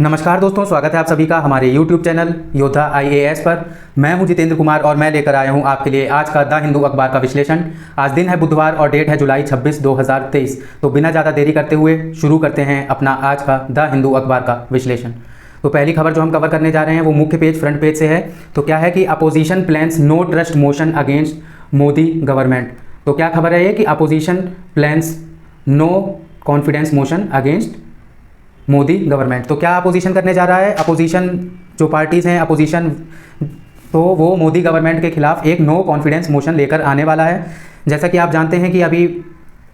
नमस्कार दोस्तों, स्वागत है आप सभी का हमारे YouTube चैनल योद्धा IAS पर। मैं हूं जितेंद्र कुमार और मैं लेकर आया हूं आपके लिए आज का द हिंदू अखबार का विश्लेषण। आज दिन है बुधवार और डेट है जुलाई 26, 2023। तो बिना ज़्यादा देरी करते हुए शुरू करते हैं अपना आज का द हिंदू अखबार का विश्लेषण। तो पहली खबर जो हम कवर करने जा रहे हैं वो मुख्य पेज फ्रंट पेज से है। तो क्या है कि opposition plans no trust motion against Modi government. तो क्या खबर है ये कि opposition plans no confidence motion against Modi government. तो क्या अपोजिशन करने जा रहा है? अपोजिशन जो पार्टीज़ हैं अपोजिशन, तो वो मोदी गवर्नमेंट के खिलाफ एक नो कॉन्फिडेंस मोशन लेकर आने वाला है। जैसा कि आप जानते हैं कि अभी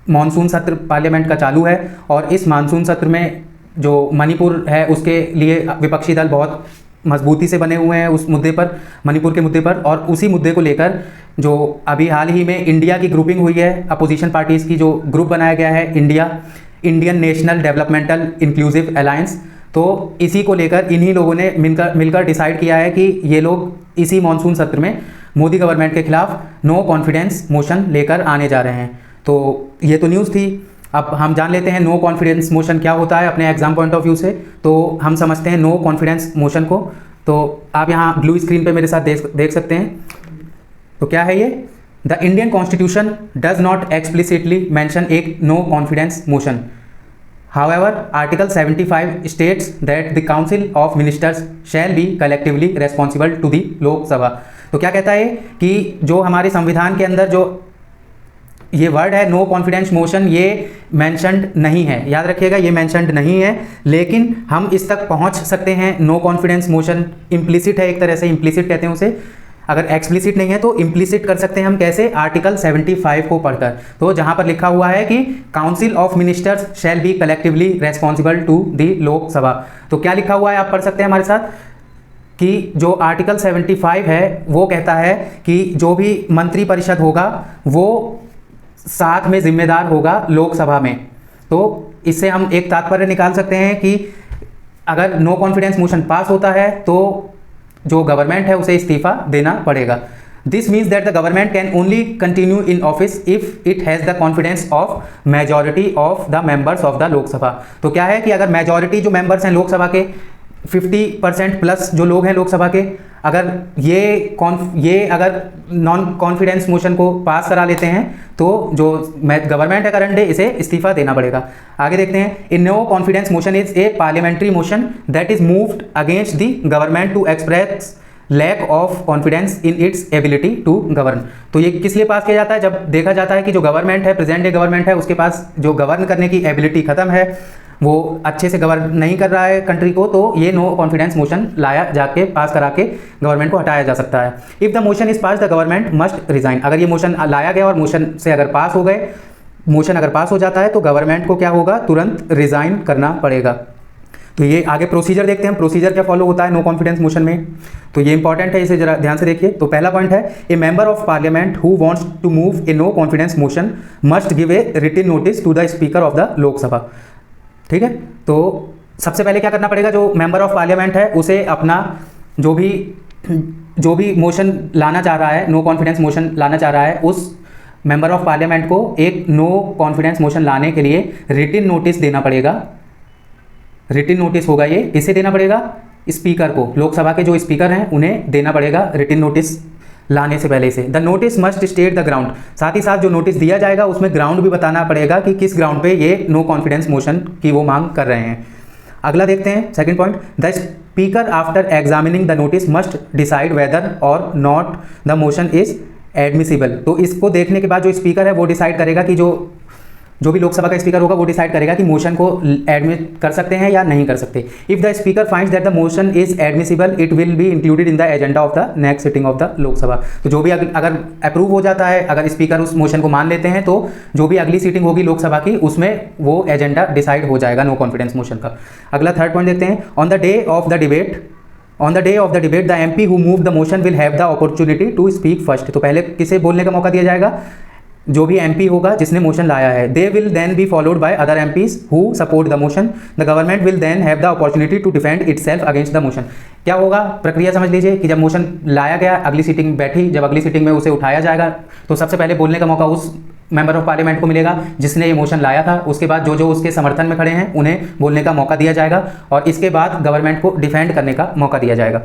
मानसून सत्र पार्लियामेंट का चालू है और इस मानसून सत्र में जो मणिपुर है उसके लिए विपक्षी दल बहुत मजबूती से बने हुए हैं उस मुद्दे पर, मणिपुर के मुद्दे पर। और उसी मुद्दे को लेकर जो अभी हाल ही में इंडिया की ग्रुपिंग हुई है, अपोजिशन पार्टीज़ की जो ग्रुप बनाया गया है Indian national developmental inclusive alliance, तो इसी को लेकर इन्हीं लोगों ने मिलकर डिसाइड किया है कि ये लोग इसी मॉनसून सत्र में मोदी गवर्नमेंट के खिलाफ नो कॉन्फिडेंस मोशन लेकर आने जा रहे हैं। तो ये तो न्यूज़ थी। अब हम जान लेते हैं नो कॉन्फिडेंस मोशन क्या होता है अपने एग्जाम पॉइंट ऑफ व्यू से। तो हम समझते हैं नो कॉन्फिडेंस मोशन को। तो आप यहाँ ब्लू स्क्रीन पे मेरे साथ देख सकते हैं। तो क्या है ये? The Indian Constitution does not explicitly mention a no confidence motion. However, Article 75 states that the Council of Ministers shall be collectively responsible to the लोक सभा। तो क्या कहता है कि जो हमारे संविधान के अंदर जो ये वर्ड है नो कॉन्फिडेंस मोशन, ये मैंशनड नहीं है। याद रखिएगा, ये मैंशनड नहीं है, लेकिन हम इस तक पहुंच सकते हैं। नो कॉन्फिडेंस मोशन इम्प्लिसिट है, एक तरह से इम्प्लिसिट कहते हैं उसे। अगर एक्सप्लिसिट नहीं है तो इम्प्लिसिट कर सकते हैं हम कैसे? आर्टिकल 75 को पढ़कर। तो जहां पर लिखा हुआ है कि council of ministers shall be collectively responsible to the Lok Sabha. तो क्या लिखा हुआ है आप पढ़ सकते हैं हमारे साथ कि जो आर्टिकल 75 है वो कहता है कि जो भी मंत्री परिषद होगा वो साथ में जिम्मेदार होगा लोकसभा में। तो इससे हम एक तात्पर्य निकाल सकते हैं कि अगर नो कॉन्फिडेंस मोशन पास होता है तो जो गवर्नमेंट है उसे इस्तीफा देना पड़ेगा। This means that the government can only continue in office if it has the confidence of majority of the members of the Lok Sabha. तो क्या है कि अगर मेजॉरिटी जो मेंबर्स हैं लोकसभा के 50% प्लस जो लोग हैं लोकसभा के, अगर ये अगर नॉन कॉन्फिडेंस मोशन को पास करा लेते हैं तो जो गवर्नमेंट है करंट डे, इसे इस्तीफा देना पड़ेगा। आगे देखते हैं। In no confidence motion is a parliamentary motion that is moved against the government to express lack of confidence in its ability to govern. तो ये किस लिए पास किया जाता है? जब देखा जाता है कि जो गवर्नमेंट है, प्रेजेंट डे गवर्नमेंट है, उसके पास जो गवर्न करने की एबिलिटी खत्म है, वो अच्छे से गवर्न नहीं कर रहा है कंट्री को, तो ये नो कॉन्फिडेंस मोशन लाया जाके पास करा के गवर्नमेंट को हटाया जा सकता है। If the motion is pass the government must resign. अगर ये मोशन लाया गया और मोशन से अगर पास हो गए, मोशन अगर पास हो जाता है तो गवर्नमेंट को क्या होगा? तुरंत रिजाइन करना पड़ेगा। तो ये आगे प्रोसीजर देखते हैं, प्रोसीजर क्या फॉलो होता है नो कॉन्फिडेंस मोशन में। तो ये इंपॉर्टेंट है, इसे जरा ध्यान से देखिए। तो पहला पॉइंट है a member of parliament who wants to move a no confidence motion must give a written notice to the speaker of the Lok Sabha. ठीक है, तो सबसे पहले क्या करना पड़ेगा? जो मेंबर ऑफ पार्लियामेंट है उसे अपना जो भी मोशन लाना चाह रहा है, नो कॉन्फिडेंस मोशन लाना चाह रहा है, उस मेंबर ऑफ पार्लियामेंट को एक नो कॉन्फिडेंस मोशन लाने के लिए रिटन नोटिस देना पड़ेगा। रिटन नोटिस होगा ये, किसे देना पड़ेगा? स्पीकर को। लोकसभा के जो स्पीकर हैं उन्हें देना पड़ेगा रिटन नोटिस लाने से पहले से। The notice must state the ground. साथ ही साथ जो नोटिस दिया जाएगा उसमें ग्राउंड भी बताना पड़ेगा कि किस ग्राउंड पे ये नो कॉन्फिडेंस मोशन की वो मांग कर रहे हैं। अगला देखते हैं, second point. The speaker after examining the notice must decide whether or not the motion is admissible. तो इसको देखने के बाद जो स्पीकर है वो डिसाइड करेगा कि जो भी लोकसभा का स्पीकर होगा वो डिसाइड करेगा कि मोशन को एडमिट कर सकते हैं या नहीं कर सकते। If the speaker finds that the motion is admissible it will be included in the agenda of the next sitting of the Lok Sabha. तो जो भी अगर अप्रूव हो जाता है, अगर स्पीकर उस मोशन को मान लेते हैं, तो जो भी अगली सीटिंग होगी लोकसभा की उसमें वो एजेंडा डिसाइड हो जाएगा नो कॉन्फिडेंस मोशन का। अगला थर्ड पॉइंट देखते हैं। On the day of the debate the MP who move the motion will have the opportunity to speak first. तो पहले किसे बोलने का मौका दिया जाएगा? जो भी MP होगा जिसने मोशन लाया है। They will then be followed by other MPs who support the motion. The government will then have the opportunity to defend itself against the motion. क्या होगा? प्रक्रिया समझ लीजिए कि जब मोशन लाया गया, अगली सीटिंग बैठी, जब अगली सीटिंग में उसे उठाया जाएगा तो सबसे पहले बोलने का मौका उस मेंबर ऑफ पार्लियामेंट को मिलेगा जिसने ये मोशन लाया था। उसके बाद जो जो उसके समर्थन में खड़े हैं उन्हें बोलने का मौका दिया जाएगा और इसके बाद गवर्नमेंट को डिफेंड करने का मौका दिया जाएगा।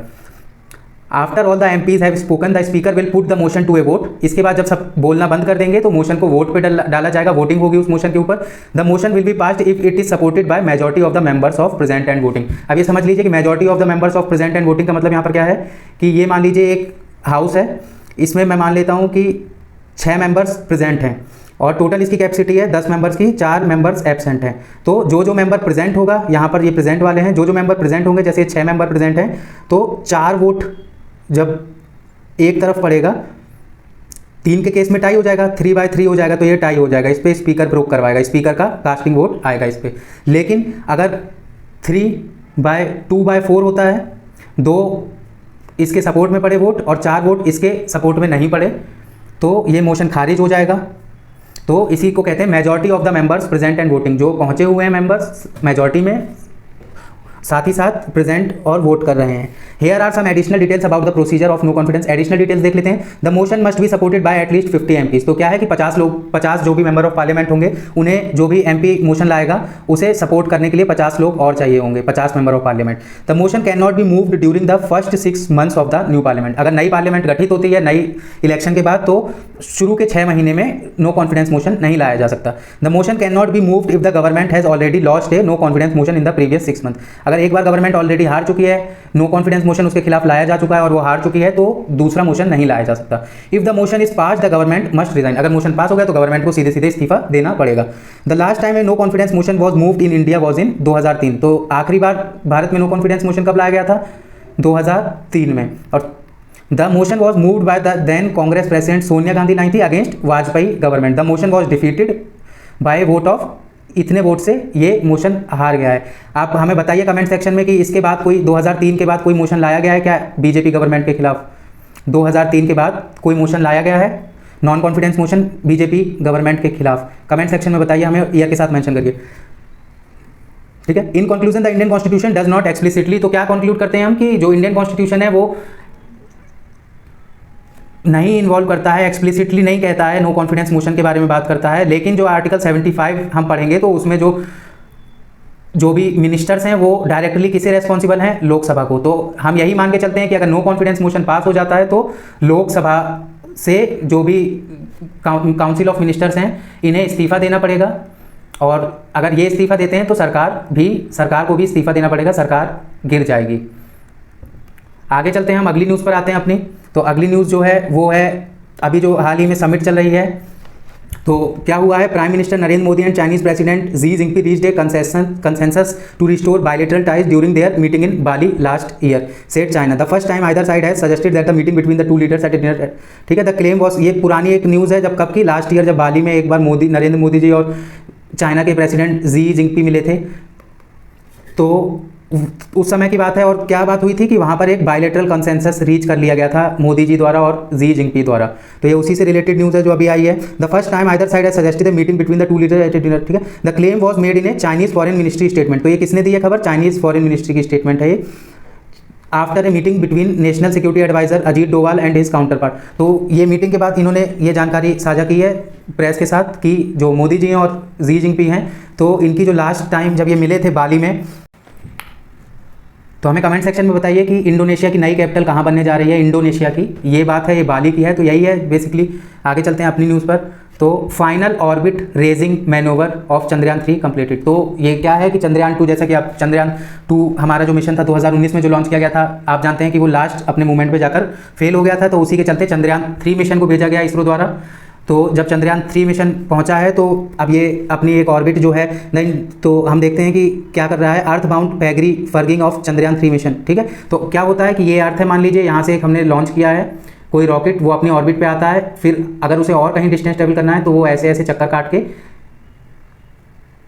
After all the MPs have spoken the speaker will put the motion to a vote. इसके बाद जब सब बोलना बंद कर देंगे तो मोशन को वोट पे डाला जाएगा, वोटिंग होगी उस मोशन के ऊपर। The motion will be passed if it is supported by majority of the members of present and voting. अब ये समझ लीजिए कि majority of the members of present and voting का मतलब यहाँ पर क्या है कि ये मान लीजिए एक हाउस है, इसमें मैं मान लेता हूँ कि 6 मेंबर्स प्रेजेंट हैं और टोटल इसकी कैपेसिटी है 10 मेंबर्स की, 4 मेंबर्स एब्सेंट हैं। तो जो मेंबर प्रेजेंट होगा, यहाँ पर ये प्रेजेंट वाले हैं, जो मेंबर प्रेजेंट होंगे, जैसे 6 मेंबर प्रेजेंट हैं तो 4 वोट जब एक तरफ पड़ेगा, 3 के केस में टाई हो जाएगा, 3/3 हो जाएगा तो ये टाई हो जाएगा। इस पर स्पीकर प्रूव करवाएगा, स्पीकर का कास्टिंग वोट आएगा इस पर। लेकिन अगर 3/2/4 होता है, 2 इसके सपोर्ट में पड़े वोट और 4 वोट इसके सपोर्ट में नहीं पड़े, तो ये मोशन खारिज हो जाएगा। तो इसी को कहते हैं majority of the members present and voting. जो पहुंचे हुए हैं मेंबर्स मेजॉरिटी में, साथ ही साथ प्रेजेंट और वोट कर रहे हैं। Here are some additional details about the procedure of no confidence. Additional details देख लेते हैं। The motion must be supported by at least 50 MPs. तो क्या है कि 50 जो भी मेंबर ऑफ पार्लियामेंट होंगे, उन्हें जो भी एमपी मोशन लाएगा उसे सपोर्ट करने के लिए 50 लोग और चाहिए होंगे, 50 member of parliament. The motion can not be moved during the first 6 months of the new parliament. अगर नई पार्लियामेंट गठित होती है नई इलेक्शन के बाद, तो शुरू के 6 महीने में नो कॉन्फिडेंस मोशन नहीं लाया जा सकता। The motion can not be moved if the government has already lost a no confidence motion in the previous 6 month. अगर एक बार गवर्नमेंट ऑलरेडी हार चुकी है, नो कॉन्फिडेंस मोशन उसके खिलाफ लाया जा चुका है और वो हार चुकी है, तो दूसरा मोशन नहीं लाया जा सकता। If the motion is pass the government must resign. अगर मोशन पास हो गया तो गवर्नमेंट को सीधे सीधे इस्तीफा देना पड़ेगा। The last time a no confidence motion was moved in India was in 2003। तो आखिरी बार भारत में नो कॉन्फिडेंस मोशन कब लाया गया था? 2003 में। और the motion was moved by the then Congress president Sonia Gandhi लाई थी against Vajpayee government. The motion was defeated by vote of, इतने वोट से ये मोशन हार गया है। आप हमें बताइए कमेंट सेक्शन में कि इसके बाद कोई 2003 के बाद कोई मोशन लाया गया है क्या बीजेपी गवर्नमेंट के खिलाफ? 2003 के बाद कोई मोशन लाया गया है non confidence motion BJP government के खिलाफ? कमेंट सेक्शन में बताइए, हमें ईयर के साथ मेंशन करिए, ठीक है। In conclusion the Indian constitution does not explicitly. तो क्या कंक्लूड करते हैं हम कि जो इंडियन कॉन्स्टिट्यूशन है वो नहीं इन्वॉल्व करता है, एक्सप्लिसिटली नहीं कहता है, नो कॉन्फिडेंस मोशन के बारे में बात करता है। लेकिन जो आर्टिकल 75 हम पढ़ेंगे तो उसमें जो भी मिनिस्टर्स हैं वो डायरेक्टली किसे रेस्पॉन्सिबल हैं? लोकसभा को। तो हम यही मान के चलते हैं कि अगर नो कॉन्फिडेंस मोशन पास हो जाता है तो लोकसभा से जो भी काउंसिल ऑफ मिनिस्टर्स हैं इन्हें इस्तीफा देना पड़ेगा। और अगर ये इस्तीफा देते हैं तो सरकार को भी इस्तीफा देना पड़ेगा, सरकार गिर जाएगी। आगे चलते हैं, हम अगली न्यूज़ पर आते हैं अपनी। तो अगली न्यूज़ जो है वो है अभी जो हाल ही में समिट चल रही है, तो क्या हुआ है? Prime minister Narendra Modi and Chinese president Xi Jinping reached a consensus to restore bilateral ties during their meeting in Bali last year, said China. The first time either side has suggested that the meeting between the two leaders at a dinner, ठीक है। The claim was, ये पुरानी एक news है, जब कब की? Last year, जब बाली में एक बार नरेंद्र मोदी जी और चाइना के प्रेसिडेंट जी जिनपिंग मिले थे। तो उस समय की बात है। और क्या बात हुई थी कि वहाँ पर एक बायलैटरल कंसेंसस रीच कर लिया गया था मोदी जी द्वारा और जी जिनपिंग द्वारा। तो ये उसी से रिलेटेड न्यूज़ है जो अभी आई है। The first time either side has suggested the meeting between the two leaders at a dinner, ठीक है। The claim was made in a Chinese foreign ministry statement. तो ये किसने दी है खबर? चाइनीज फॉरेन मिनिस्ट्री की स्टेटमेंट है ये। After a meeting between national security adviser Ajit Doval and his counterpart. तो ये मीटिंग के बाद इन्होंने ये जानकारी साझा की है प्रेस के साथ कि जो मोदी जी हैं और जी जिनपिंग हैं, तो इनकी जो लास्ट टाइम जब ये मिले थे बाली में, तो हमें कमेंट सेक्शन में बताइए कि इंडोनेशिया की नई कैपिटल कहाँ बनने जा रही है? इंडोनेशिया की ये बात है, ये बाली की है। तो यही है बेसिकली। आगे चलते हैं अपनी न्यूज़ पर। तो final orbit raising मैनोवर of Chandrayaan 3 completed. तो ये क्या है कि चंद्रयान 2, जैसा कि आप चंद्रयान 2 हमारा जो मिशन था 2019 में जो लॉन्च किया गया था, आप जानते हैं कि वो लास्ट अपने मूवमेंट पे जाकर फेल हो गया था। तो उसी के चलते चंद्रयान 3 मिशन को भेजा गया इसरो द्वारा। तो जब चंद्रयान 3 मिशन पहुंचा है तो अब ये अपनी एक ऑर्बिट जो है नहीं, तो हम देखते हैं कि क्या कर रहा है, अर्थ बाउंड पैगरी फर्गिंग ऑफ चंद्रयान 3 मिशन, ठीक है। तो क्या होता है कि ये अर्थ है, मान लीजिए यहाँ से एक हमने लॉन्च किया है कोई रॉकेट, वो अपनी ऑर्बिट पे आता है, फिर अगर उसे और कहीं डिस्टेंस ट्रेवल करना है तो वो ऐसे ऐसे चक्कर काट के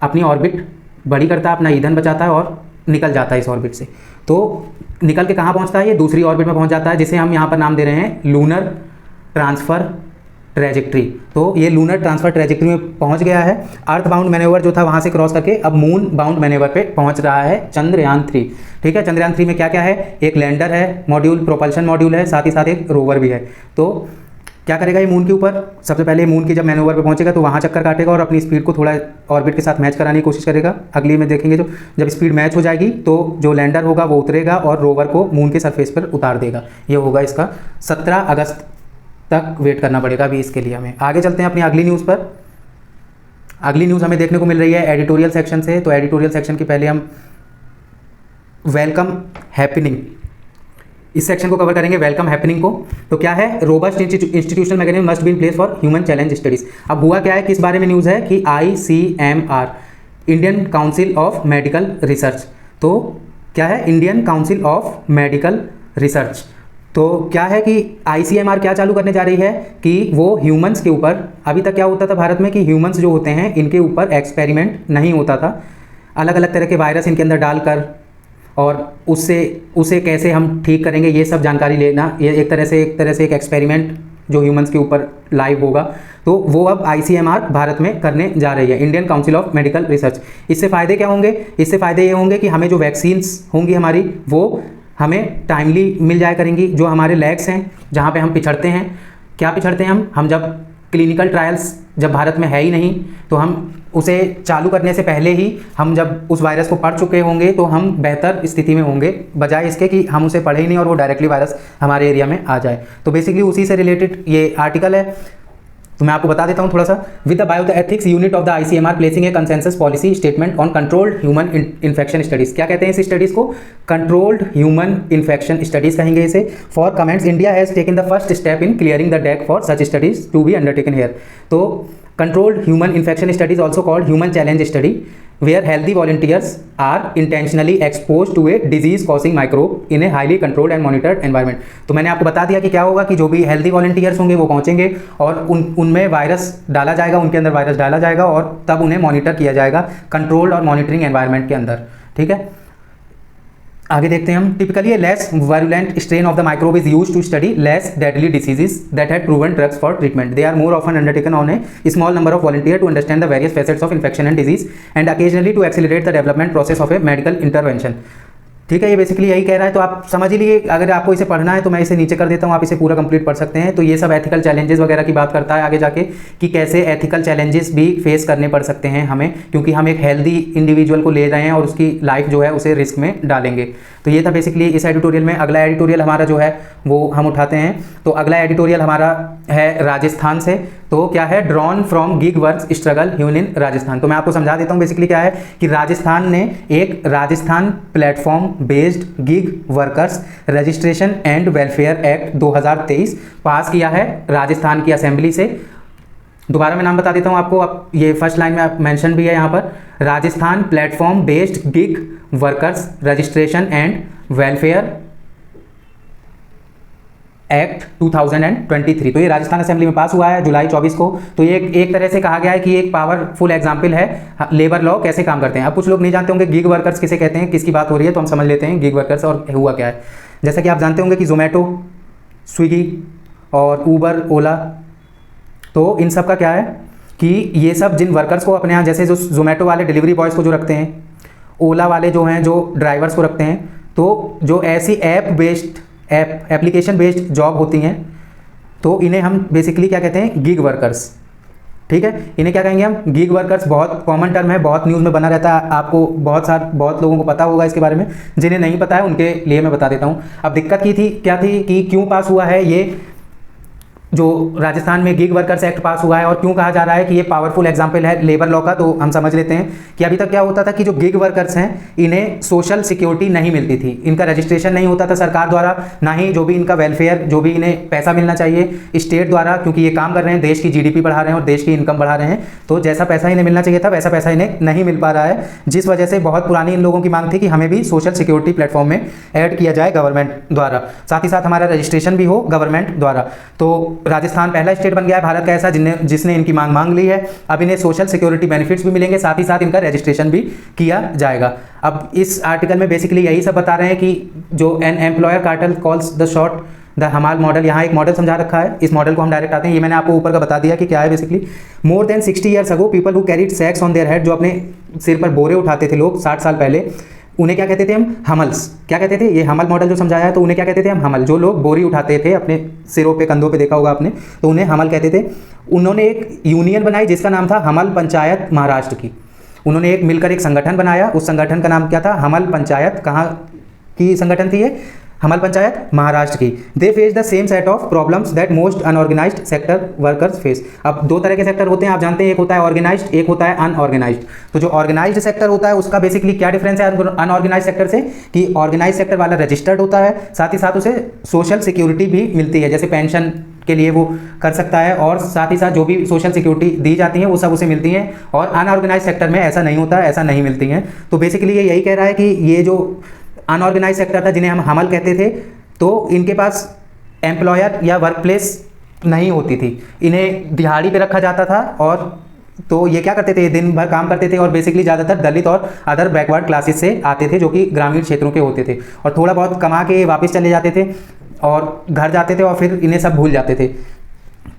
अपनी ऑर्बिट बड़ी करता है, अपना ईंधन बचाता है और निकल जाता है इस ऑर्बिट से। तो निकल के कहाँ पहुँचता है? ये दूसरी ऑर्बिट में पहुँच जाता है, जिसे हम यहाँ पर नाम दे रहे हैं लूनर ट्रांसफ़र ट्रैजेक्ट्री। तो ये लूनर ट्रांसफर ट्रैजेक्ट्री में पहुंच गया है। अर्थ बाउंड मैनेवर जो था वहां से क्रॉस करके अब मून बाउंड मैनेवर पे पहुंच रहा है चंद्रयान 3, ठीक है। चंद्रयान 3 में क्या क्या है? एक लैंडर है, मॉड्यूल, प्रोपल्शन मॉड्यूल है, साथ ही साथ एक रोवर भी है। तो क्या करेगा ये मून के ऊपर? सबसे पहले मून की जब मैनोवर पे पहुंचेगा तो वहाँ चक्कर काटेगा और अपनी स्पीड को थोड़ा ऑर्बिट के साथ मैच कराने की कोशिश करेगा। अगली में देखेंगे जब स्पीड मैच हो जाएगी तो जो लैंडर होगा वो उतरेगा और रोवर को मून के सरफेस पर उतार देगा। ये होगा इसका 17 अगस्त तक वेट करना पड़ेगा अभी इसके लिए हमें। आगे चलते हैं अपनी अगली न्यूज़ पर। अगली न्यूज़ हमें देखने को मिल रही है एडिटोरियल सेक्शन से। तो एडिटोरियल सेक्शन की पहले हम वेलकम हैपनिंग, इस सेक्शन को कवर करेंगे, वेलकम हैपनिंग को। तो क्या है? Robust institutional mechanism must be in place for human challenge studies. अब हुआ क्या है, किस बारे में न्यूज़ है कि ICMR, Indian council of medical research. तो क्या है? Indian council of medical research. तो क्या है कि ICMR क्या चालू करने जा रही है कि वो ह्यूमंस के ऊपर, अभी तक क्या होता था भारत में कि ह्यूमंस जो होते हैं इनके ऊपर एक्सपेरिमेंट नहीं होता था, अलग अलग तरह के वायरस इनके अंदर डालकर और उसे कैसे हम ठीक करेंगे ये सब जानकारी लेना, ये एक तरह से एक एक्सपेरिमेंट जो ह्यूमंस के ऊपर लाइव होगा। तो वो अब ICMR भारत में करने जा रही है, Indian council of medical research. इससे फ़ायदे क्या होंगे? इससे फ़ायदे ये होंगे कि हमें जो वैक्सीन्स होंगी हमारी वो हमें टाइमली मिल जाया करेंगी। जो हमारे लैग्स हैं जहाँ पे हम पिछड़ते हैं, क्या पिछड़ते हैं हम जब क्लिनिकल ट्रायल्स जब भारत में है ही नहीं तो हम उसे चालू करने से पहले ही हम जब उस वायरस को पढ़ चुके होंगे तो हम बेहतर स्थिति में होंगे, बजाय इसके कि हम उसे पढ़े ही नहीं और वो डायरेक्टली वायरस हमारे एरिया में आ जाए। तो बेसिकली उसी से रिलेटेड ये आर्टिकल है। तो मैं आपको बता देता हूँ थोड़ा सा। With the bioethics unit of the ICMR placing A consensus policy statement on controlled human infection studies. क्या कहते हैं इस स्टडीज को? कंट्रोल्ड ह्यूमन इन्फेक्शन स्टडीज कहेंगे इसे। For comments India has taken the first step in clearing the deck for such studies to be undertaken here. तो controlled human infection studies also called human challenge study where healthy volunteers are intentionally exposed to a disease causing microbe in a highly controlled and monitored environment। तो मैंने आपको बता दिया कि क्या होगा कि जो भी हेल्दी वॉलंटियर्स होंगे वो पहुंचेंगे और उनमें वायरस डाला जाएगा, उनके अंदर वायरस डाला जाएगा और तब उन्हें मॉनिटर किया जाएगा कंट्रोल्ड और मॉनिटरिंग एनवायरनमेंट के अंदर। ठीक है, आगे देखते हैं हम। Typically less virulent strain of the microbe is used to study less deadly diseases that had proven drugs for treatment. They are more often undertaken on a small number of volunteer to understand the various facets of infection and disease and occasionally to accelerate the development process of a medical intervention. ठीक है, ये basically यही कह रहा है। तो आप समझ ही लिए, अगर आपको इसे पढ़ना है तो मैं इसे नीचे कर देता हूँ, आप इसे पूरा कंप्लीट पढ़ सकते हैं। तो ये सब एथिकल चैलेंजेस वगैरह की बात करता है आगे जाके कि कैसे एथिकल चैलेंजेस भी फेस करने पड़ सकते हैं हमें, क्योंकि हम एक हेल्दी इंडिविजुअल को ले रहे हैं और उसकी लाइफ जो है उसे रिस्क में डालेंगे। तो ये था बेसिकली इस एडिटोरियल में। अगला एडिटोरियल हमारा जो है वो हम उठाते हैं। तो अगला एडिटोरियल हमारा है राजस्थान से। तो क्या है? Drawn from gig work struggle human in Rajasthan. तो मैं आपको समझा देता हूँ बेसिकली क्या है कि राजस्थान ने एक Rajasthan platform based gig workers registration and welfare act 2023 पास किया है राजस्थान की असेंबली से। दोबारा मैं नाम बता देता हूँ आपको, अब ये फर्स्ट लाइन में मेंशन भी है यहाँ पर, Rajasthan platform based gig workers registration and welfare act 2023। तो ये राजस्थान असेंबली में पास हुआ है जुलाई 24 को। तो ये एक तरह से कहा गया है कि एक पावरफुल एग्जाम्पल है लेबर लॉ कैसे काम करते हैं। अब कुछ लोग नहीं जानते होंगे गिग वर्कर्स किसे कहते हैं, किसकी बात हो रही है, तो हम समझ लेते हैं गिग वर्कर्स और हुआ क्या है। जैसा कि आप जानते होंगे कि जोमेटो, स्विगी और ऊबर, ओला, तो इन सब का क्या है कि ये सब जिन वर्कर्स को अपने यहाँ, जैसे जो जोमेटो वाले डिलीवरी बॉयज़ को जो रखते हैं, ओला वाले जो हैं जो ड्राइवर्स को रखते हैं, तो जो ऐसी एप्लीकेशन बेस्ड जॉब होती हैं तो इन्हें हम बेसिकली क्या कहते हैं? Gig workers. ठीक है, इन्हें क्या कहेंगे हम? Gig workers. बहुत कॉमन टर्म है, बहुत न्यूज़ में बना रहता है, आपको बहुत लोगों को पता होगा इसके बारे में। जिन्हें नहीं पता है उनके लिए मैं बता देता हूँ। अब दिक्कत क्या थी कि क्यों पास हुआ है ये जो राजस्थान में गिग वर्कर्स एक्ट पास हुआ है और क्यों कहा जा रहा है कि ये पावरफुल एग्जाम्पल है लेबर लॉ का। तो हम समझ लेते हैं कि अभी तक क्या होता था कि जो गिग वर्कर्स हैं इन्हें सोशल सिक्योरिटी नहीं मिलती थी, इनका रजिस्ट्रेशन नहीं होता था सरकार द्वारा, ना ही जो भी इनका वेलफेयर, जो भी इन्हें पैसा मिलना चाहिए स्टेट द्वारा, क्योंकि ये काम कर रहे हैं, देश की GDP बढ़ा रहे हैं और देश की इनकम बढ़ा रहे हैं, तो जैसा पैसा इन्हें मिलना चाहिए था वैसा पैसा इन्हें नहीं मिल पा रहा है, जिस वजह से बहुत पुरानी इन लोगों की मांग थी कि हमें भी सोशल सिक्योरिटी प्लेटफॉर्म में ऐड किया जाए गवर्नमेंट द्वारा, साथ ही साथ हमारा रजिस्ट्रेशन भी हो गवर्नमेंट द्वारा। तो राजस्थान पहला स्टेट बन गया है भारत का ऐसा जिसने इनकी मांग ली है। अब इन्हें सोशल सिक्योरिटी बेनिफिट्स भी मिलेंगे, साथ ही साथ इनका रजिस्ट्रेशन भी किया जाएगा। अब इस आर्टिकल में बेसिकली यही सब बता रहे हैं कि जो an employer cartel calls the shot the हमाल मॉडल, यहाँ एक मॉडल समझा रखा है, इस मॉडल को हम डायरेक्ट आते हैं। ये मैंने आपको ऊपर का बता दिया कि क्या है basically. More than 60 years ago people who carried sacks on their head, जो अपने सिर पर बोरे उठाते थे लोग 60 साल पहले, उन्हें क्या कहते थे हम, हमल्स। क्या कहते थे, ये हमल मॉडल जो समझाया है तो उन्हें क्या कहते थे हम, हमल। जो लोग बोरी उठाते थे अपने सिरों पे, कंधों पे, देखा होगा आपने, तो उन्हें हमल कहते थे। उन्होंने एक यूनियन बनाई जिसका नाम था हमल पंचायत महाराष्ट्र की। उन्होंने एक मिलकर एक संगठन बनाया, उस संगठन का नाम क्या था, हमल पंचायत। कहाँ की संगठन थी ये, हमल पंचायत महाराष्ट्र की। They face the same set of problems that most unorganised sector workers face. अब दो तरह के सेक्टर होते हैं, आप जानते हैं, एक होता है ऑर्गेनाइज्ड, एक होता है अनऑर्गेनाइज्ड। तो जो ऑर्गेनाइज्ड सेक्टर होता है उसका बेसिकली क्या डिफरेंस है अनऑर्गेनाइज्ड सेक्टर से, कि ऑर्गेनाइज्ड सेक्टर वाला रजिस्टर्ड होता है, साथ ही साथ उसे सोशल सिक्योरिटी भी मिलती है, जैसे पेंशन के लिए वो कर सकता है, और साथ ही साथ जो भी सोशल सिक्योरिटी दी जाती है वो सब उसे मिलती हैं। और अनऑर्गेनाइज्ड सेक्टर में ऐसा नहीं होता है, ऐसा नहीं मिलती हैं। तो बेसिकली ये यही कह रहा है कि ये जो अनऑर्गेनाइज सेक्टर था, जिन्हें हम हमल कहते थे, तो इनके पास एम्प्लॉयर या वर्क प्लेस नहीं होती थी, इन्हें दिहाड़ी पे रखा जाता था। और तो ये क्या करते थे, दिन भर काम करते थे, और बेसिकली ज़्यादातर दलित और अदर बैकवर्ड क्लासेस से आते थे, जो कि ग्रामीण क्षेत्रों के होते थे, और थोड़ा बहुत कमा के वापस चले जाते थे और घर जाते थे, और फिर इन्हें सब भूल जाते थे।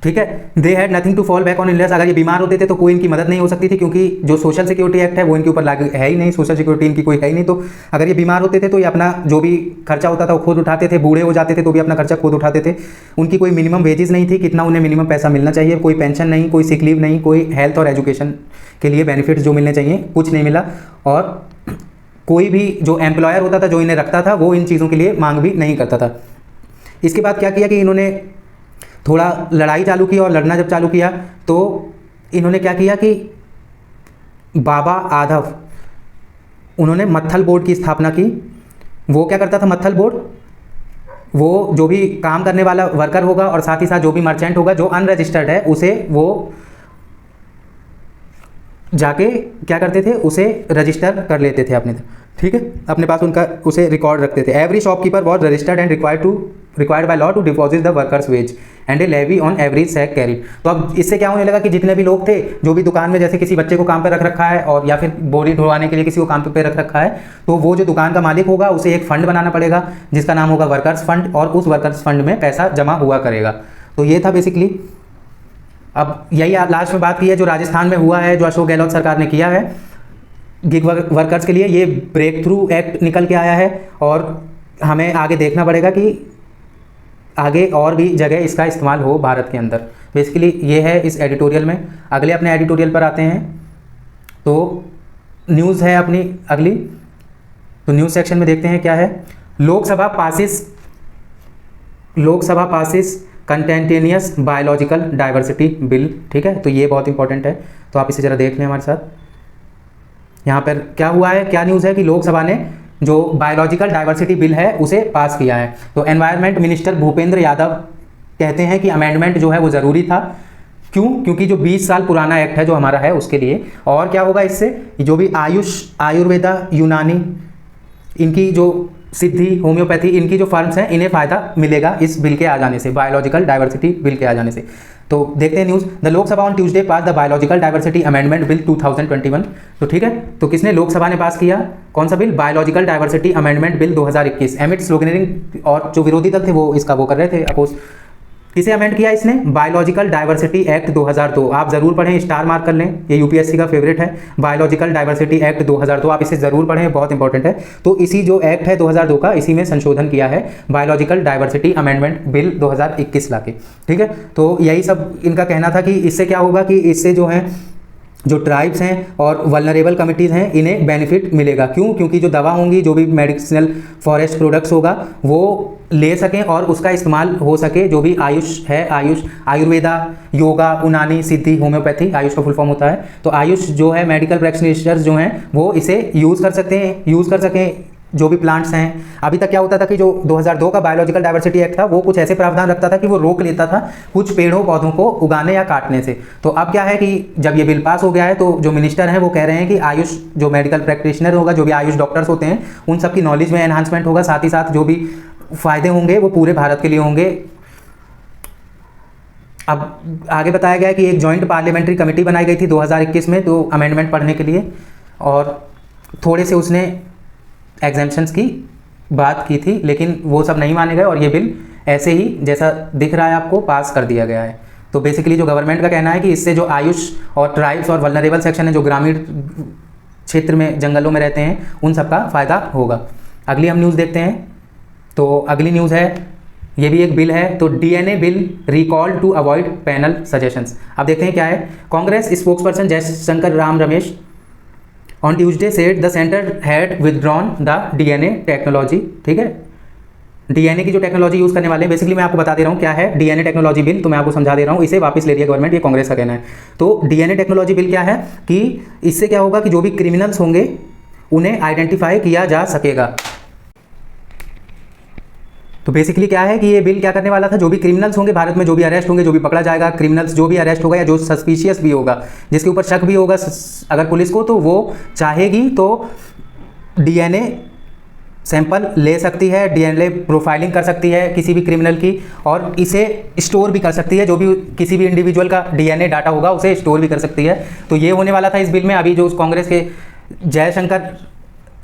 ठीक है, they had nothing to fall back on unless, अगर ये बीमार होते थे तो कोई इनकी मदद नहीं हो सकती थी, क्योंकि जो सोशल सिक्योरिटी एक्ट है वो इनके ऊपर लागू है ही नहीं, सोशल सिक्योरिटी इनकी कोई है ही नहीं। तो अगर ये बीमार होते थे तो ये अपना जो भी खर्चा होता था वो खुद उठाते थे, बूढ़े हो जाते थे तो भी अपना खर्चा खुद उठाते थे। उनकी कोई मिनिमम वेजेस नहीं थी, कितना उन्हें मिनिमम पैसा मिलना चाहिए, कोई पेंशन नहीं, कोई सिक लीव नहीं, कोई हेल्थ और एजुकेशन के लिए बेनिफिट्स जो मिलने चाहिए कुछ नहीं मिला। और कोई भी जो एम्प्लॉयर होता था जो इन्हें रखता था वो इन चीज़ों के लिए मांग भी नहीं करता था। इसके बाद क्या किया कि इन्होंने थोड़ा लड़ाई चालू की, और लड़ना जब चालू किया तो इन्होंने क्या किया कि बाबा आधव, उन्होंने मत्थल बोर्ड की स्थापना की। वो क्या करता था मत्थल बोर्ड, वो जो भी काम करने वाला वर्कर होगा और साथ ही साथ जो भी मर्चेंट होगा जो अनरजिस्टर्ड है, उसे वो जाके क्या करते थे, उसे रजिस्टर कर लेते थे अपने, ठीक है, अपने पास उनका उसे रिकॉर्ड रखते थे। Every shopkeeper was registered and required by law to deposit the workers wage and a levy on every sack carried. तो अब इससे क्या होने लगा कि जितने भी लोग थे, जो भी दुकान में जैसे किसी बच्चे को काम पे रख रखा है, और या फिर बोरी ढुलवाने के लिए किसी को काम पे रख रखा है, तो वो जो दुकान का मालिक होगा उसे एक फंड बनाना पड़ेगा जिसका नाम होगा वर्कर्स फंड, और उस वर्कर्स फंड में पैसा जमा हुआ करेगा। तो ये था बेसिकली। अब यही लास्ट में बात की है जो राजस्थान में हुआ है, जो अशोक गहलोत सरकार ने किया है गिग वर्कर्स के लिए, ये ब्रेक थ्रू एक्ट निकल के आया है, और हमें आगे देखना पड़ेगा कि आगे और भी जगह इसका इस्तेमाल हो भारत के अंदर। बेसिकली ये है इस एडिटोरियल में। अगले अपने एडिटोरियल पर आते हैं, तो न्यूज़ है अपनी अगली। तो न्यूज़ सेक्शन में देखते हैं क्या है। Lok Sabha passes contentious biological diversity bill. ठीक है, तो ये बहुत इंपॉर्टेंट है, तो आप इसे ज़रा देख लें हमारे साथ। यहाँ पर क्या हुआ है, क्या न्यूज़ है कि लोकसभा ने जो बायोलॉजिकल डाइवर्सिटी बिल है उसे पास किया है। तो एनवायरनमेंट मिनिस्टर भूपेंद्र यादव कहते हैं कि अमेंडमेंट जो है वो ज़रूरी था। क्यों? क्योंकि जो 20 साल पुराना एक्ट है जो हमारा है उसके लिए। और क्या होगा इससे, जो भी आयुर्वेदा, यूनानी, इनकी जो सिद्धि, होम्योपैथी, इनकी जो फर्म्स हैं इन्हें फ़ायदा मिलेगा इस बिल के आ जाने से, बायोलॉजिकल डाइवर्सिटी बिल के आ जाने से। तो देखते हैं news. The Lok Sabha on Tuesday pass the biological diversity amendment bill 2021। तो ठीक है, तो किसने, लोकसभा ने पास किया कौन सा bill, biological diversity amendment bill 2021। Amid sloganeering, और जो विरोधी दल थे वो इसका वो कर रहे थे अपोज। किसे अमेंड किया इसने, बायोलॉजिकल डाइवर्सिटी एक्ट 2002। आप जरूर पढ़ें, स्टार मार्क कर लें, ये यूपीएससी का फेवरेट है, बायोलॉजिकल डाइवर्सिटी एक्ट 2002। आप इसे जरूर पढ़ें, बहुत इंपॉर्टेंट है। तो इसी जो एक्ट है 2002 का, इसी में संशोधन किया है, बायोलॉजिकल डाइवर्सिटी अमेंडमेंट बिल 2021 लाके। ठीक है, तो यही सब इनका कहना था कि इससे क्या होगा कि इससे जो है जो ट्राइब्स हैं और वल्नरेबल कमिटीज़ हैं इन्हें बेनिफिट मिलेगा। क्यों? क्योंकि जो दवा होंगी, जो भी मेडिसिनल फॉरेस्ट प्रोडक्ट्स होगा वो ले सकें और उसका इस्तेमाल हो सके। जो भी आयुष है, आयुर्वेदा, योगा, यूनानी, सिद्धि, होम्योपैथी, आयुष का फुल फॉर्म होता है। तो आयुष जो है, मेडिकल प्रैक्टिशनर्स जो हैं वो इसे यूज़ कर सकें जो भी प्लांट्स हैं। अभी तक क्या होता था कि जो 2002 का बायोलॉजिकल डाइवर्सिटी एक्ट था वो कुछ ऐसे प्रावधान रखता था कि वो रोक लेता था कुछ पेड़ों पौधों को उगाने या काटने से। तो अब क्या है कि जब ये बिल पास हो गया है तो जो मिनिस्टर हैं वो कह रहे हैं कि आयुष, जो मेडिकल प्रैक्टिशनर होगा, जो भी आयुष डॉक्टर्स होते हैं, उन सब की नॉलेज में एनहांसमेंट होगा, साथ ही साथ जो भी फायदे होंगे वो पूरे भारत के लिए होंगे। अब आगे बताया गया है कि एक जॉइंट पार्लियामेंट्री कमेटी बनाई गई थी 2021 में तो अमेंडमेंट पढ़ने के लिए, और थोड़े से उसने एग्जेम्पशंस की बात की थी, लेकिन वो सब नहीं माने गए और ये बिल ऐसे ही जैसा दिख रहा है आपको पास कर दिया गया है। तो बेसिकली जो गवर्नमेंट का कहना है कि इससे जो आयुष और ट्राइब्स और वल्नरेबल सेक्शन है, जो ग्रामीण क्षेत्र में जंगलों में रहते हैं उन सबका फ़ायदा होगा। अगली हम न्यूज़ देखते हैं। तो अगली न्यूज़ है, ये भी एक बिल है, तो DNA bill recall to avoid panel suggestions. अब देखते हैं क्या है। Congress spokesperson Jaishankar Ram Ramesh on Tuesday said the centre had withdrawn the DNA technology. ठीक है, डीएनए की जो टेक्नोलॉजी यूज़ करने वाले हैं, बेसिकली मैं आपको बता दे रहा हूँ क्या है डीएनए टेक्नोलॉजी बिल, तो मैं आपको समझा दे रहा हूँ, इसे वापस ले रही है गवर्नमेंट, ये कांग्रेस का कहना है। तो डीएनए टेक्नोलॉजी बिल क्या है कि इससे क्या होगा कि जो भी क्रिमिनल्स होंगे उन्हें आइडेंटिफाई किया जा सकेगा। तो बेसिकली क्या है कि ये बिल क्या करने वाला था, जो भी क्रिमिनल्स होंगे भारत में, जो भी अरेस्ट होंगे, जो भी पकड़ा जाएगा, क्रिमिनल्स जो भी अरेस्ट होगा या जो सस्पिशियस भी होगा, जिसके ऊपर शक भी होगा अगर पुलिस को, तो वो चाहेगी तो डीएनए सैंपल ले सकती है, डीएनए प्रोफाइलिंग कर सकती है किसी भी क्रिमिनल की, और इसे स्टोर भी कर सकती है। जो भी किसी भी इंडिविजुअल का डीएनए डाटा होगा उसे स्टोर भी कर सकती है। तो ये होने वाला था इस बिल में। अभी जो कांग्रेस के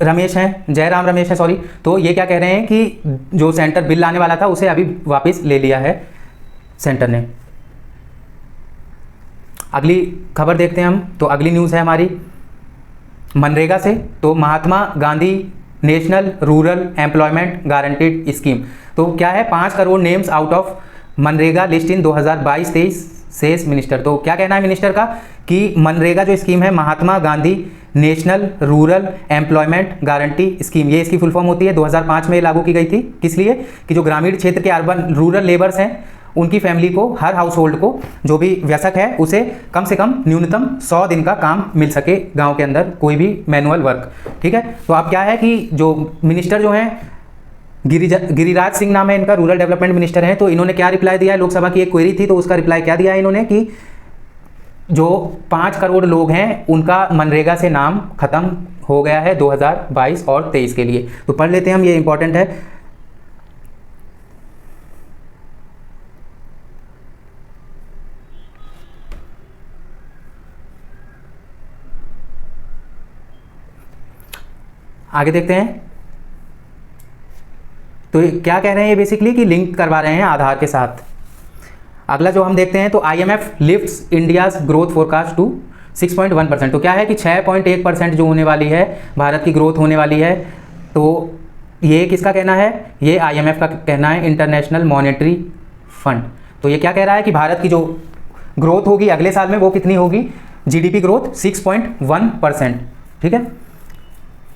जयराम रमेश हैं सॉरी, तो ये क्या कह रहे हैं कि जो सेंटर बिल लाने वाला था उसे अभी वापस ले लिया है सेंटर ने। अगली खबर देखते हैं हम। तो अगली न्यूज़ है हमारी मनरेगा से। तो Mahatma Gandhi national rural employment guaranteed scheme, तो क्या है 5 करोड़ नेम्स आउट ऑफ मनरेगा लिस्ट इन 2022-23 सेस मिनिस्टर। तो क्या कहना है मिनिस्टर का कि मनरेगा जो स्कीम है Mahatma Gandhi national rural employment guarantee scheme, ये इसकी फुल फॉर्म होती है, 2005 में लागू की गई थी। किस लिए कि जो ग्रामीण क्षेत्र के अर्बन रूरल लेबर्स हैं उनकी फैमिली को, हर हाउस होल्ड को, जो भी वयस्क है उसे कम से कम न्यूनतम 100 दिन का काम मिल सके गांव के अंदर, कोई भी मैनुअल वर्क। ठीक है, तो अब क्या है कि जो मिनिस्टर जो हैं गिरिराज सिंह नाम है इनका, रूरल डेवलपमेंट मिनिस्टर हैं, तो इन्होंने क्या रिप्लाई दिया है, लोकसभा की एक क्वेरी थी तो उसका रिप्लाई क्या दिया है इन्होंने कि जो 5 करोड़ लोग हैं उनका मनरेगा से नाम खत्म हो गया है 2022 और 23 के लिए। तो पढ़ लेते हैं हम, ये इंपॉर्टेंट है। आगे देखते हैं। तो क्या कह रहे हैं ये बेसिकली कि लिंक करवा रहे हैं आधार के साथ। अगला जो हम देखते हैं, तो IMF lifts India's growth forecast to 6.1%। तो क्या है कि 6.1% जो होने वाली है भारत की ग्रोथ होने वाली है। तो ये किसका कहना है, ये आईएमएफ का कहना है, इंटरनेशनल मॉनेटरी फंड। तो ये क्या कह रहा है कि भारत की जो ग्रोथ होगी अगले साल में वो कितनी होगी, जीडीपी ग्रोथ 6.1%। ठीक है,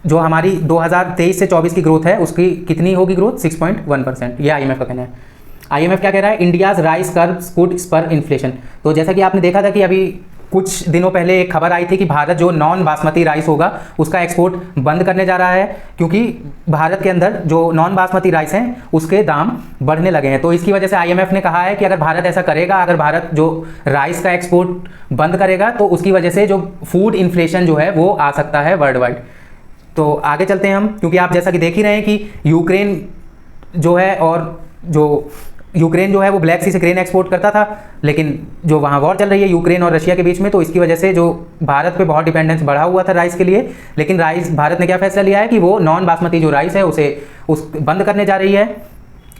जो हमारी 2023 से 24 की ग्रोथ है उसकी कितनी होगी ग्रोथ, 6.1%। ये आईएमएफ का कहना है। आईएमएफ क्या कह रहा है, India's rice curbs could spur inflation. तो जैसा कि आपने देखा था कि अभी कुछ दिनों पहले एक खबर आई थी कि भारत जो नॉन बासमती राइस होगा उसका एक्सपोर्ट बंद करने जा रहा है, क्योंकि भारत के अंदर जो नॉन बासमती राइस हैं उसके दाम बढ़ने लगे हैं। तो इसकी वजह से आईएमएफ ने कहा है कि अगर भारत ऐसा करेगा, अगर भारत जो राइस का एक्सपोर्ट बंद करेगा तो उसकी वजह से जो फूड इन्फ्लेशन जो है वो आ सकता है वर्ल्ड वाइड। तो आगे चलते हैं हम, क्योंकि आप जैसा कि देख ही रहे हैं कि यूक्रेन जो है, और जो यूक्रेन जो है वो ब्लैक सी से ग्रेन एक्सपोर्ट करता था, लेकिन जो वहाँ वॉर चल रही है यूक्रेन और रशिया के बीच में, तो इसकी वजह से जो भारत पे बहुत डिपेंडेंस बढ़ा हुआ था राइस के लिए। लेकिन राइस भारत ने क्या फैसला लिया है कि वो नॉन बासमती जो राइस है उसे बंद करने जा रही है,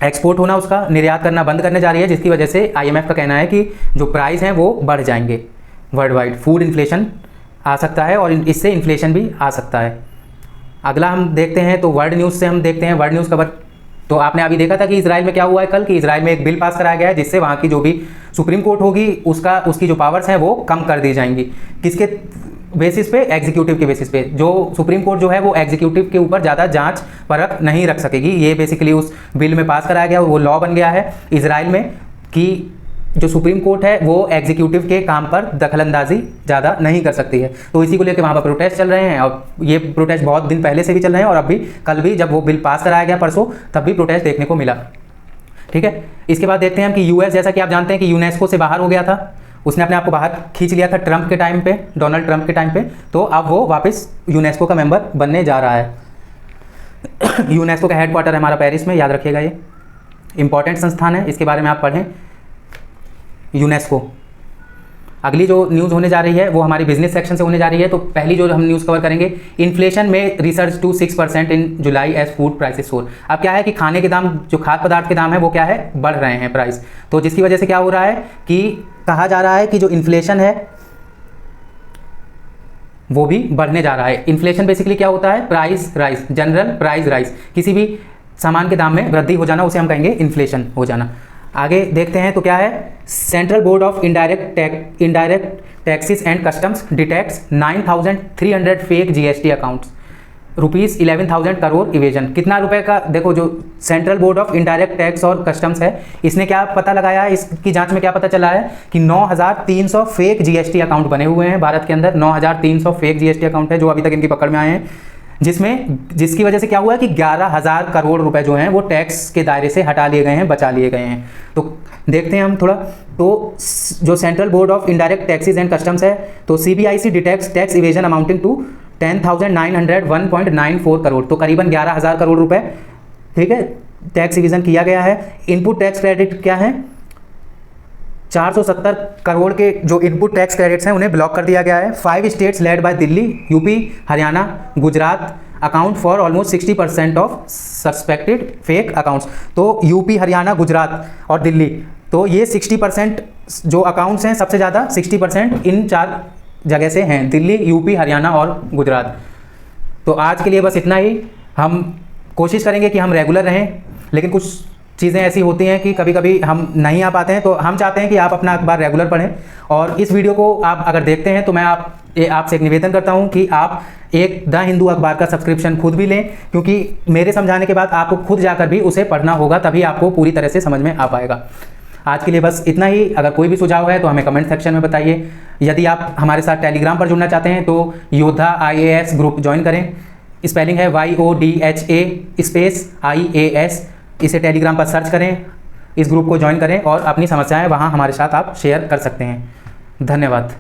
एक्सपोर्ट होना उसका निर्यात करना बंद करने जा रही है, जिसकी वजह से आईएमएफ का कहना है कि जो प्राइस हैं वो बढ़ जाएंगे वर्ल्ड वाइड, फूड इन्फ्लेशन आ सकता है और इससे इन्फ्लेशन भी आ सकता है। अगला हम देखते हैं, तो वर्ल्ड न्यूज़ से हम देखते हैं वर्ल्ड न्यूज़ खबर। तो आपने अभी देखा था कि इजराइल में क्या हुआ है कल, कि इजराइल में एक बिल पास कराया गया है जिससे वहाँ की जो भी सुप्रीम कोर्ट होगी उसकी जो पावर्स हैं वो कम कर दी जाएंगी। किसके बेसिस पे, एग्जीक्यूटिव के बेसिस पे। जो सुप्रीम कोर्ट जो है वो एग्जीक्यूटिव के ऊपर ज़्यादा जांच परख नहीं रख सकेगी। ये बेसिकली उस बिल में पास कराया गया, वो लॉ बन गया है इजराइल में कि जो सुप्रीम कोर्ट है वो एग्जीक्यूटिव के काम पर दखलंदाजी ज़्यादा नहीं कर सकती है। तो इसी को लेकर वहाँ पर प्रोटेस्ट चल रहे हैं, और ये प्रोटेस्ट बहुत दिन पहले से भी चल रहे हैं, और अभी कल भी जब वो बिल पास कराया गया परसों, तब भी प्रोटेस्ट देखने को मिला। ठीक है, इसके बाद देखते हैं हम कि यूएस, जैसा कि आप जानते हैं कि यूनेस्को से बाहर हो गया था, उसने अपने आप को बाहर खींच लिया था ट्रंप के टाइम पे, डोनाल्ड ट्रंप के टाइम पे, तो अब वो वापस यूनेस्को का मेंबर बनने जा रहा है। यूनेस्को का हेडक्वार्टर है हमारा पेरिस में, याद रखिएगा, ये इंपॉर्टेंट संस्थान है, इसके बारे में आप पढ़ें, यूनेस्को। अगली जो न्यूज़ होने जा रही है वो हमारी बिजनेस सेक्शन से होने जा रही है। तो पहली जो हम न्यूज़ कवर करेंगे, इन्फ्लेशन में research to 6% in July as food prices soar. अब क्या है कि खाने के दाम, जो खाद्य पदार्थ के दाम है वो क्या है, बढ़ रहे हैं प्राइस। तो जिसकी वजह से क्या हो रहा है कि कहा जा रहा है कि जो इन्फ्लेशन है वो भी बढ़ने जा रहा है। इन्फ्लेशन बेसिकली क्या होता है? Price rise, general price rise, किसी भी सामान के दाम में वृद्धि हो जाना, उसे हम कहेंगे इन्फ्लेशन हो जाना। आगे देखते हैं तो क्या है, central board of indirect taxes and customs detects 9,300 fake GST accounts, rupees 11,000 crore evasion. कितना रुपए का? देखो, जो central board of indirect tax और कस्टम्स है, इसने क्या पता लगाया है, इसकी जांच में क्या पता चला है कि 9,300 फेक जीएसटी अकाउंट बने हुए हैं भारत के अंदर। 9,300 फेक जीएसटी अकाउंट है जो अभी तक इनकी पकड़ में आए हैं, जिसकी वजह से क्या हुआ कि 11,000 करोड़ रुपए जो हैं वो टैक्स के दायरे से हटा लिए गए हैं, बचा लिए गए हैं। तो देखते हैं हम थोड़ा, तो जो central board of indirect taxes and customs है, तो CBIC detects tax evasion amounting to 10,901.94 crore, तो करीबन 11,000 करोड़ रुपए, ठीक है, टैक्स इवेजन किया गया है। इनपुट टैक्स क्रेडिट क्या है? 470 करोड़ के जो इनपुट टैक्स क्रेडिट्स हैं उन्हें ब्लॉक कर दिया गया है। 5 states led by Delhi, UP, Haryana, Gujarat account for almost 60% of suspected fake accounts. तो यूपी, हरियाणा, गुजरात और दिल्ली, तो ये 60% जो अकाउंट्स हैं, सबसे ज़्यादा 60% इन 4 जगह से हैं, दिल्ली, यूपी, हरियाणा और गुजरात। तो आज के लिए बस इतना ही। हम कोशिश करेंगे कि हम रेगुलर रहें, लेकिन कुछ चीज़ें ऐसी होती हैं कि कभी कभी हम नहीं आ पाते हैं, तो हम चाहते हैं कि आप अपना अखबार रेगुलर पढ़ें। और इस वीडियो को आप अगर देखते हैं तो मैं आपसे एक निवेदन करता हूं कि आप एक द हिंदू अखबार का सब्सक्रिप्शन खुद भी लें, क्योंकि मेरे समझाने के बाद आपको खुद जाकर भी उसे पढ़ना होगा, तभी आपको पूरी तरह से समझ में आ पाएगा। आज के लिए बस इतना ही। अगर कोई भी सुझाव है तो हमें कमेंट सेक्शन में बताइए। यदि आप हमारे साथ टेलीग्राम पर जुड़ना चाहते हैं तो योद्धा IAS ग्रुप ज्वाइन करें। स्पेलिंग है YODHA स्पेस IAS। इसे टेलीग्राम पर सर्च करें, इस ग्रुप को ज्वाइन करें और अपनी समस्याएं वहां हमारे साथ आप शेयर कर सकते हैं। धन्यवाद।